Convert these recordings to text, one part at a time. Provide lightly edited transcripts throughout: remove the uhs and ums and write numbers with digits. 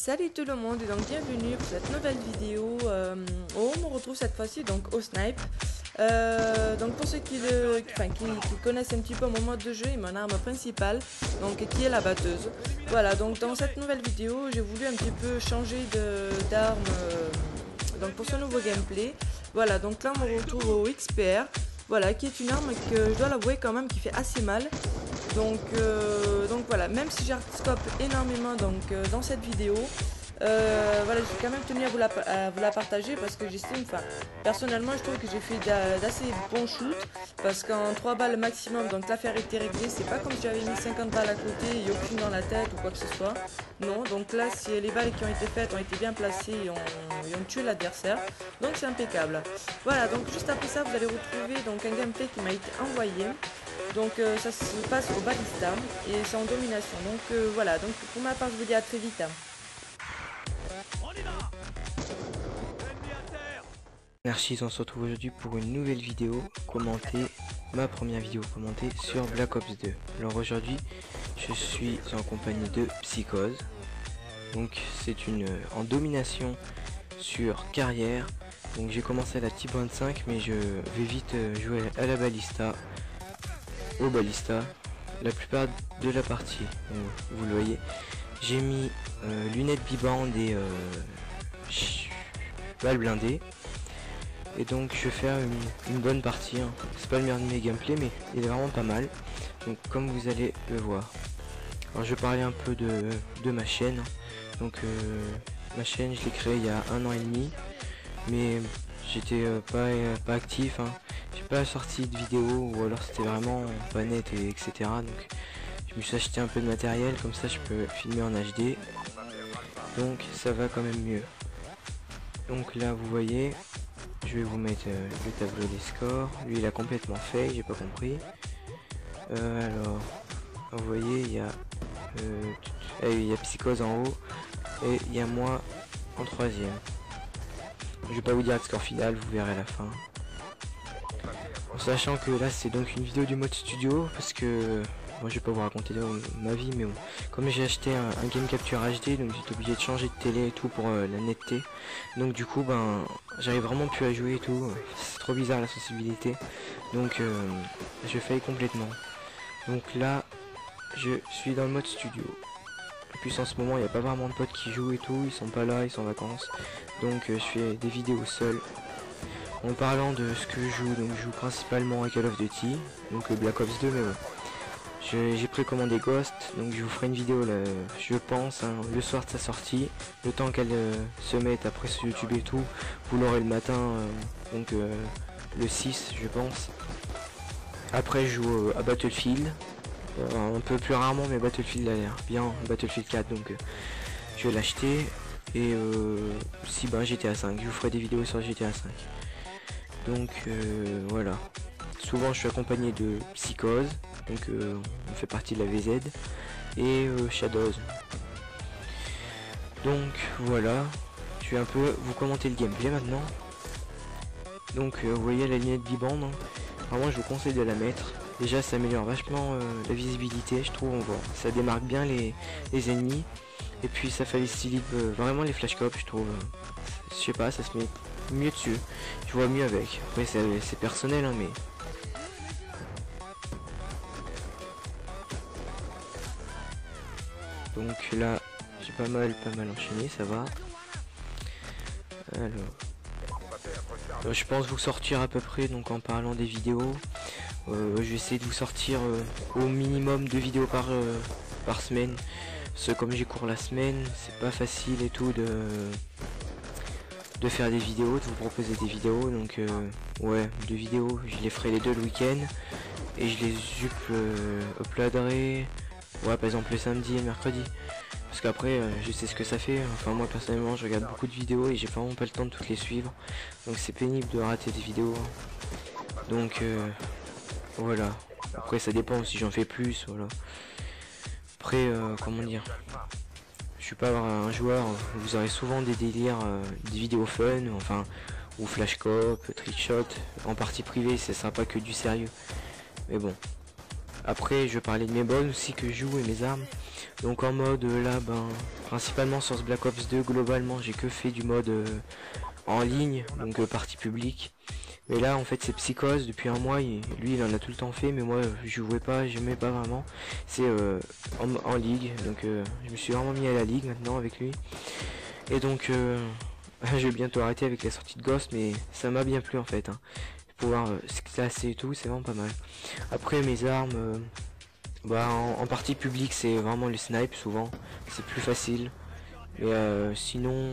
Salut tout le monde et donc bienvenue pour cette nouvelle vidéo. On me retrouve cette fois-ci donc au snipe. Donc pour ceux qui connaissent un petit peu mon mode de jeu et mon arme principale, donc qui est la batteuse. Voilà, donc dans cette nouvelle vidéo j'ai voulu un petit peu changer d'arme donc pour ce nouveau gameplay. Voilà, donc là on me retrouve au XPR, voilà, qui est une arme que je dois l'avouer quand même qui fait assez mal. Donc voilà, même si j'artscope énormément dans cette vidéo, voilà, j'ai quand même tenu à vous la partager parce que j'estime, personnellement je trouve que j'ai fait d'assez bons shoots parce qu'en 3 balles maximum, donc l'affaire était réglée. C'est pas comme si j'avais mis 50 balles à côté et aucune dans la tête ou quoi que ce soit. Non, donc là si les balles qui ont été faites ont été bien placées et ont tué l'adversaire, donc c'est impeccable. Voilà, donc juste après ça vous allez retrouver donc un gameplay qui m'a été envoyé. Donc ça se passe au Ballista et c'est en domination. Donc voilà, donc pour ma part je vous dis à très vite. Merci, on se retrouve aujourd'hui pour une nouvelle vidéo commentée, ma première vidéo commentée sur Black Ops 2. Alors aujourd'hui je suis en compagnie de Psychose. Donc c'est une en domination sur carrière. Donc j'ai commencé à la type 25 mais je vais vite jouer à la Ballista. Au Ballista la plupart de la partie, vous le voyez, j'ai mis lunettes biband et balles blindées, et donc je vais faire une bonne partie, hein. C'est pas le meilleur de mes gameplays mais il est vraiment pas mal, donc comme vous allez le voir. Alors je vais parler un peu de ma chaîne. Donc ma chaîne je l'ai créée il y a 1 an et demi, mais j'étais pas actif, hein. J'ai pas sorti de vidéo, ou alors c'était vraiment pas net et etc. Donc je me suis acheté un peu de matériel, comme ça je peux filmer en HD, donc ça va quand même mieux. Donc là vous voyez, je vais vous mettre le tableau des scores. Lui il a complètement fait, j'ai pas compris. Alors vous voyez, il y a Psychose en haut et il y a moi en 3ème. Je vais pas vous dire le score final, vous verrez à la fin. En sachant que là c'est donc une vidéo du mode studio, parce que moi je vais pas vous raconter ma vie, mais bon, comme j'ai acheté un Game Capture HD, donc j'étais obligé de changer de télé et tout pour la netteté. Donc du coup j'arrive vraiment plus à jouer et tout, c'est trop bizarre la sensibilité, donc je faille complètement. Donc là je suis dans le mode studio. Et puis en ce moment il n'y a pas vraiment de potes qui jouent et tout, ils sont pas là, ils sont en vacances, donc je fais des vidéos seul. En parlant de ce que je joue, donc je joue principalement à Call of Duty, donc Black Ops 2, mais bon. J'ai précommandé Ghost, donc je vous ferai une vidéo là, je pense, hein, le soir de sa sortie, le temps qu'elle se mette après sur YouTube et tout, vous l'aurez le matin, donc le 6 je pense. Après je joue à Battlefield, un peu plus rarement, mais Battlefield a l'air bien, Battlefield 4, donc je vais l'acheter. Et si GTA 5, je vous ferai des vidéos sur GTA 5. Donc voilà, souvent je suis accompagné de Psychose, donc on fait partie de la VZ, et Shadows. Donc voilà, je vais un peu vous commenter le gameplay maintenant. Donc vous voyez la lunette biband, hein. Vraiment je vous conseille de la mettre. Déjà ça améliore vachement la visibilité, je trouve, ça démarque bien les ennemis, et puis ça facilite vraiment les flashcopes, je trouve. Je sais pas, ça se met mieux dessus, je vois mieux avec. Après c'est personnel, hein, mais donc là j'ai pas mal enchaîné, ça va. Alors je pense vous sortir à peu près, donc en parlant des vidéos, je vais essayer de vous sortir au minimum 2 vidéos par semaine, parce que comme j'ai cours la semaine, c'est pas facile et tout de faire des vidéos, de vous proposer des vidéos. Donc ouais, 2 vidéos, je les ferai les 2 le week-end, et je les uploaderai, ouais, par exemple le samedi et le mercredi, parce qu'après je sais ce que ça fait. Enfin moi personnellement je regarde beaucoup de vidéos et j'ai vraiment pas le temps de toutes les suivre, donc c'est pénible de rater des vidéos, hein. Donc voilà, après ça dépend si j'en fais plus, voilà. Après comment dire, je suis pas un joueur, vous aurez souvent des délires, des vidéos fun, enfin, ou flashcop, trickshot, en partie privée, c'est sympa que du sérieux. Mais bon, Après je parlais de mes modes aussi que je joue et mes armes. Donc en mode là ben principalement sur ce Black Ops 2 globalement j'ai que fait du mode en ligne, donc partie publique. Mais là en fait c'est Psychose depuis un mois, lui il en a tout le temps fait, mais moi je jouais pas, j'aimais pas vraiment. C'est en ligue, donc je me suis vraiment mis à la ligue maintenant avec lui. Et donc je vais bientôt arrêter avec la sortie de Ghost, mais ça m'a bien plu en fait. Hein. Pouvoir se classer et tout, c'est vraiment pas mal. Après mes armes, bah en partie publique c'est vraiment les snipes souvent, c'est plus facile. Mais sinon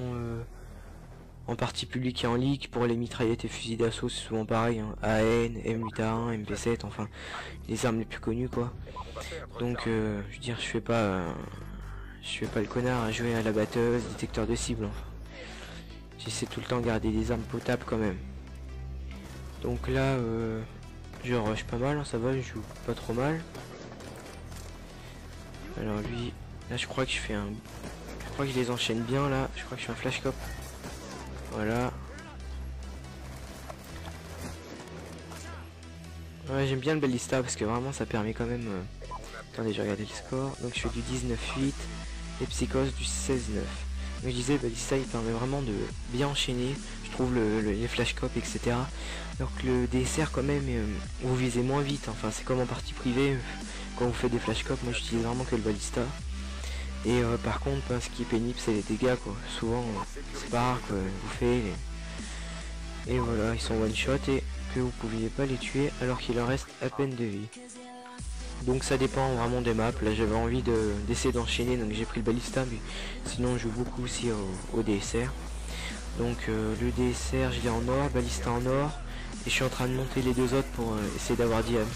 en partie publique et en ligue pour les mitraillettes et fusils d'assaut c'est souvent pareil. Hein. AN, M8A1, MP7, enfin les armes les plus connues quoi. Donc je veux dire je fais pas le connard à jouer à la batteuse, détecteur de cible. Enfin. J'essaie tout le temps de garder des armes potables quand même. Donc là je rush pas mal, hein, ça va, je joue pas trop mal. Alors lui, là je crois que je crois que je les enchaîne bien là, je crois que je fais un flash cop. Voilà. Ouais, j'aime bien le ballista parce que vraiment ça permet quand même... Attendez, j'ai regardé le score. Donc je fais du 19-8 et Psychose du 16-9. Donc je disais, ballista il permet vraiment de bien enchaîner, je trouve les flash cop etc. Alors que le DSR quand même, vous visez moins vite, enfin c'est comme en partie privée, quand vous faites des flash cop, moi j'utilise vraiment que le ballista. Et par contre, ce qui est pénible c'est les dégâts quoi, souvent c'est pas rare quoi, vous faites et voilà, ils sont one shot et que vous pouviez pas les tuer alors qu'il leur reste à peine de vie. Donc ça dépend vraiment des maps, là j'avais envie d'essayer d'enchaîner donc j'ai pris le ballista, mais sinon je joue beaucoup aussi au DSR. Donc le DSR je l'ai en or, ballista en or, et je suis en train de monter les deux autres pour essayer d'avoir diams.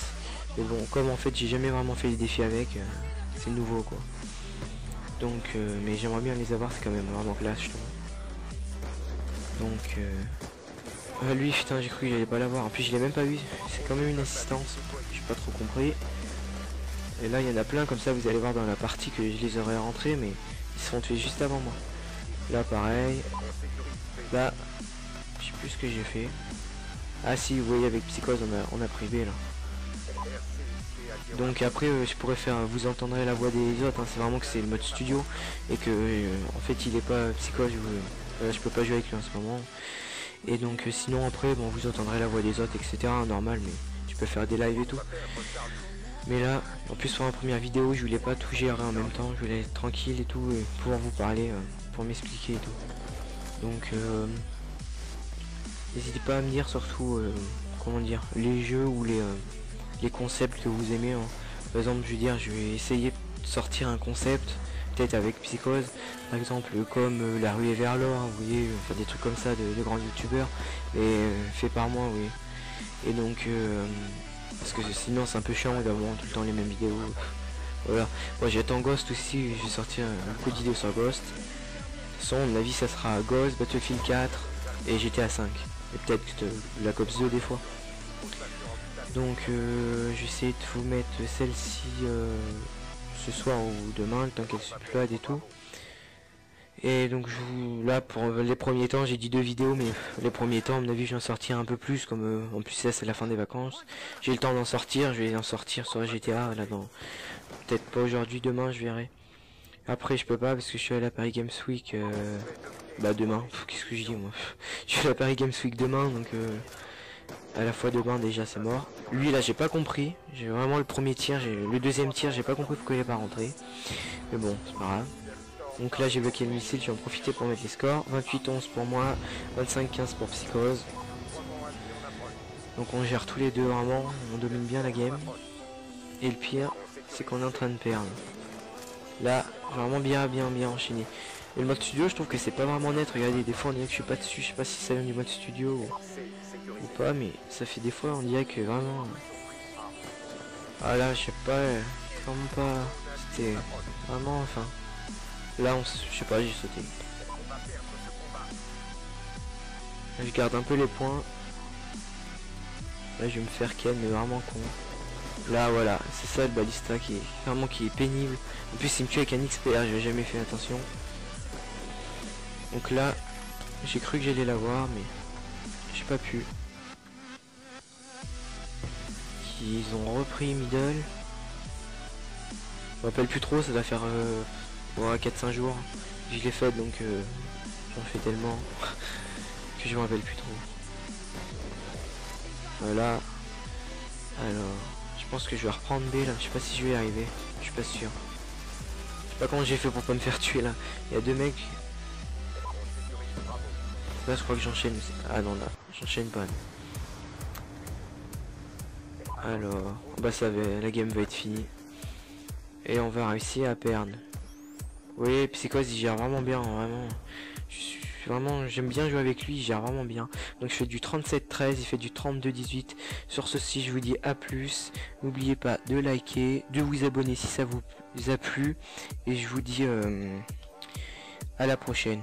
Mais bon, comme en fait j'ai jamais vraiment fait les défis avec, c'est nouveau quoi. Donc mais j'aimerais bien les avoir, c'est quand même vraiment classe je trouve. Donc lui putain j'ai cru que j'allais pas l'avoir, en plus je l'ai même pas vu, c'est quand même une assistance, j'ai pas trop compris. Et là il y en a plein comme ça, vous allez voir dans la partie que je les aurais rentrés, mais ils se sont tués juste avant moi. Là pareil, là je sais plus ce que j'ai fait. Ah si, vous voyez avec Psychose on a privé là. Donc après je pourrais faire, vous entendrez la voix des autres, hein, c'est vraiment que c'est le mode studio et que en fait il est pas Psychose, je peux pas jouer avec lui en ce moment. Et donc sinon après bon vous entendrez la voix des autres etc, normal, mais je peux faire des lives et tout. Mais là en plus pour ma première vidéo je voulais pas tout gérer en même temps, je voulais être tranquille et tout et pouvoir vous parler pour m'expliquer et tout. Donc n'hésitez pas à me dire surtout comment dire, les jeux ou les concepts que vous aimez. Hein. Par exemple je veux dire je vais essayer de sortir un concept peut-être avec Psychose, par exemple comme la ruée vers l'or, hein, vous voyez, enfin des trucs comme ça de grands youtubeurs, mais fait par moi, oui. Et donc parce que sinon c'est un peu chiant d'avoir tout le temps les mêmes vidéos. Voilà. Moi j'attends Ghost aussi, je vais sortir beaucoup de vidéos sur Ghost. De toute façon à mon avis ça sera Ghost, Battlefield 4 et GTA 5. Et peut-être Black Ops 2 des fois. Donc je vais essayer de vous mettre celle-ci ce soir ou demain, le temps qu'elle se upload et tout. Et donc là pour les premiers temps j'ai dit 2 vidéos, mais les premiers temps à mon avis je vais en sortir un peu plus, comme en plus c'est la fin des vacances. J'ai le temps d'en sortir, je vais en sortir sur GTA là dans peut-être pas aujourd'hui, demain je verrai. Après je peux pas parce que je suis à la Paris Games Week demain. Qu'est-ce que je dis moi? Je suis à la Paris Games Week demain, donc à la fois demain déjà c'est mort. Lui là j'ai pas compris, j'ai vraiment le premier tir, le deuxième tir j'ai pas compris pourquoi il est pas rentré. Mais bon c'est pas grave. Donc là j'ai bloqué le missile, je vais en profiter pour mettre les scores. 28-11 pour moi, 25-15 pour Psychose. Donc on gère tous les deux vraiment, on domine bien la game. Et le pire c'est qu'on est en train de perdre. Là vraiment bien enchaîné. Et le mode studio je trouve que c'est pas vraiment net, regardez des fois on dirait que je suis pas dessus, je sais pas si ça vient du mode studio ou pas, mais ça fait des fois on dirait que vraiment... Ah là je sais pas, vraiment pas... C'était vraiment enfin... Là je sais pas, j'ai sauté. Là, je garde un peu les points. Là je vais me faire ken mais vraiment con. Là voilà, c'est ça le ballista qui est pénible. En plus il me tue avec un XPR, j'ai jamais fait attention. Donc là j'ai cru que j'allais l'avoir mais j'ai pas pu. Ils ont repris middle. me rappelle plus trop, ça doit faire 4-5 jours. Je l'ai fait donc j'en fais tellement que je me rappelle plus trop. Voilà. Alors, je pense que je vais reprendre B là. Je sais pas si je vais y arriver. Je suis pas sûr. Je sais pas comment j'ai fait pour pas me faire tuer là. Il y a deux mecs. Là je crois que j'enchaîne. Ah non là, j'enchaîne pas. Alors, bah ça va, la game va être finie. Et on va réussir à perdre. Oui, Psychose il gère vraiment bien, vraiment. J'aime bien jouer avec lui, il gère vraiment bien. Donc je fais du 37-13, il fait du 32-18. Sur ceci, je vous dis à plus. N'oubliez pas de liker, de vous abonner si ça vous a plu. Et je vous dis à la prochaine.